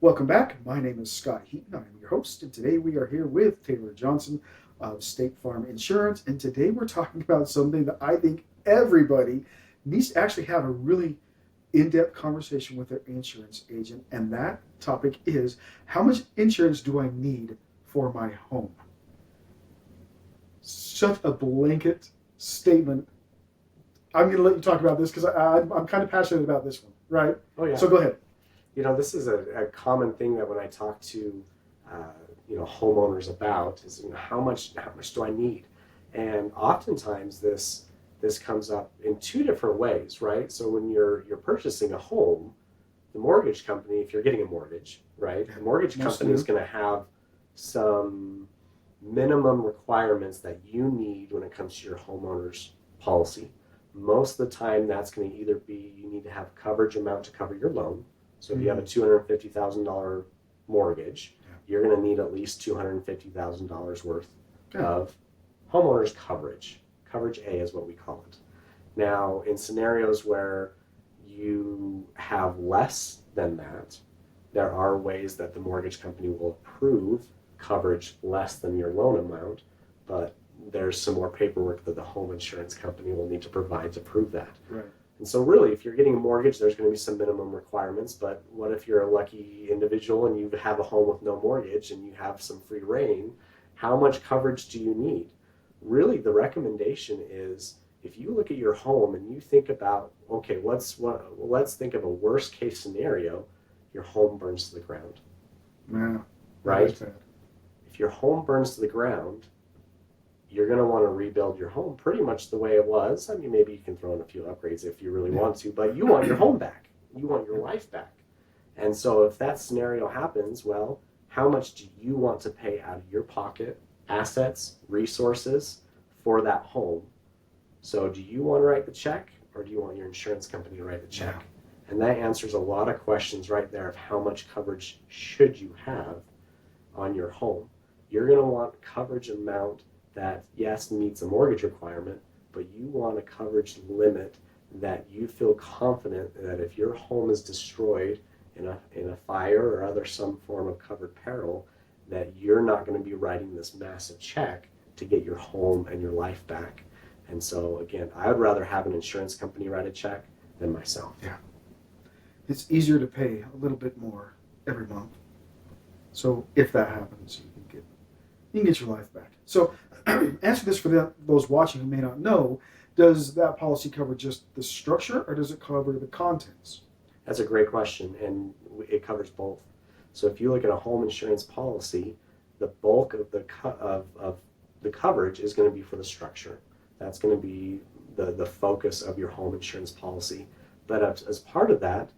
Welcome back. My name is Scott Heaton. I'm your host, and today we are here with Taylor Johnson of State Farm Insurance. And today we're talking about something that I think everybody needs to actually have a really in-depth conversation with their insurance agent. And that topic is, how much insurance do I need for my home? Such a blanket statement. I'm going to let you talk about this because I'm kind of passionate about this one, right? Oh yeah. So go ahead. This is a common thing that when I talk to, homeowners about is, how much do I need? And oftentimes this comes up in two different ways, right? So when you're purchasing a home, the mortgage company, if you're getting a mortgage, right, the mortgage company is going to have some minimum requirements that you need when it comes to your homeowner's policy. Most of the time, that's going to either be you need to have coverage amount to cover your loan. So if you have a $250,000 mortgage, you're going to need at least $250,000 worth of homeowners coverage. Coverage A is what we call it. Now, in scenarios where you have less than that, there are ways that the mortgage company will approve coverage less than your loan amount, but there's some more paperwork that the home insurance company will need to provide to prove that. Right. And so really, if you're getting a mortgage, there's going to be some minimum requirements, but what if you're a lucky individual and you have a home with no mortgage and you have some free reign? How much coverage do you need? Really, the recommendation is if you look at your home and you think about, okay, let's think of a worst case scenario, your home burns to the ground. Yeah. Right? If your home burns to the ground, you're going to want to rebuild your home pretty much the way it was. I mean, maybe you can throw in a few upgrades if you really want to, but you want your home back. You want your life back. And so if that scenario happens, well, how much do you want to pay out of your pocket, assets, resources for that home? So do you want to write the check or do you want your insurance company to write the check? Yeah. And that answers a lot of questions right there of how much coverage should you have on your home. You're going to want coverage amount that, yes, meets a mortgage requirement, but you want a coverage limit that you feel confident that if your home is destroyed in a fire or other some form of covered peril, that you're not going to be writing this massive check to get your home and your life back. And so, again, I would rather have an insurance company write a check than myself. Yeah. It's easier to pay a little bit more every month. So if that happens, you can get your life back. So answer this for those watching who may not know. Does that policy cover just the structure or does it cover the contents? That's a great question, and it covers both. So if you look at a home insurance policy, the bulk of the coverage is going to be for the structure. That's going to be the focus of your home insurance policy. But as part of that,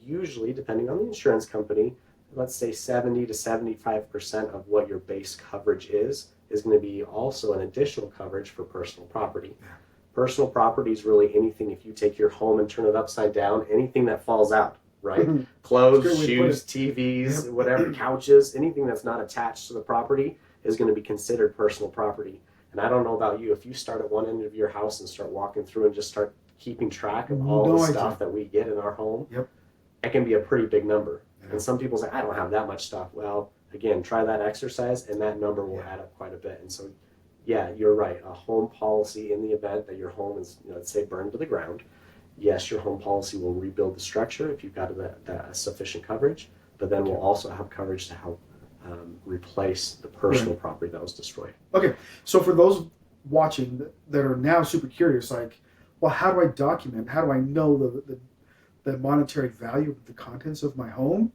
usually, depending on the insurance company, let's say 70 to 75% of what your base coverage is going to be also an additional coverage for personal property. Yeah. Personal property is really anything, if you take your home and turn it upside down, anything that falls out, right? Mm-hmm. Clothes, shoes, TVs, whatever, couches, anything that's not attached to the property is going to be considered personal property. And I don't know about you, if you start at one end of your house and start walking through and just start keeping track of all the stuff that we get in our home, it can be a pretty big number. Yeah. And some people say, I don't have that much stuff. Well, again, try that exercise and that number will add up quite a bit. And so, yeah, you're right. A home policy, in the event that your home is, let's say, burned to the ground, yes, your home policy will rebuild the structure if you've got that sufficient coverage, but then we'll also have coverage to help replace the personal property that was destroyed. Okay, so for those watching that are now super curious, like, well, how do I document? How do I know the monetary value of the contents of my home?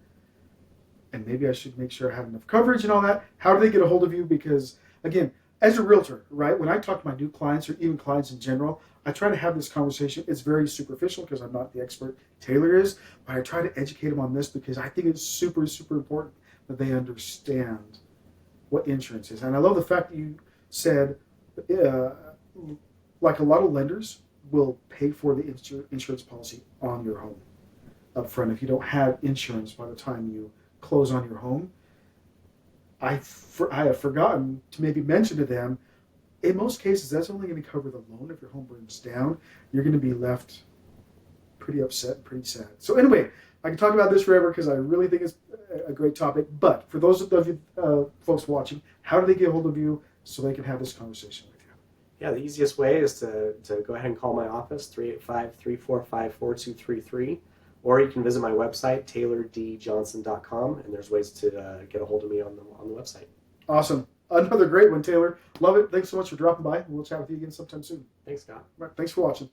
And maybe I should make sure I have enough coverage and all that. How do they get a hold of you? Because, again, as a realtor, right, when I talk to my new clients or even clients in general, I try to have this conversation. It's very superficial because I'm not the expert. Taylor is. But I try to educate them on this because I think it's super, super important that they understand what insurance is. And I love the fact that you said, like a lot of lenders will pay for the insurance policy on your home up front. If you don't have insurance by the time you close on your home, I have forgotten to maybe mention to them, in most cases, that's only going to cover the loan. If your home burns down, you're going to be left pretty upset and pretty sad. So anyway, I can talk about this forever because I really think it's a great topic. But for those of you folks watching, how do they get a hold of you so they can have this conversation with you? Yeah, the easiest way is to go ahead and call my office, 385-345-4233. Or you can visit my website, taylordjohnson.com, and there's ways to get a hold of me on the website. Awesome. Another great one, Taylor. Love it. Thanks so much for dropping by. We'll chat with you again sometime soon. Thanks, Scott. Right, thanks for watching.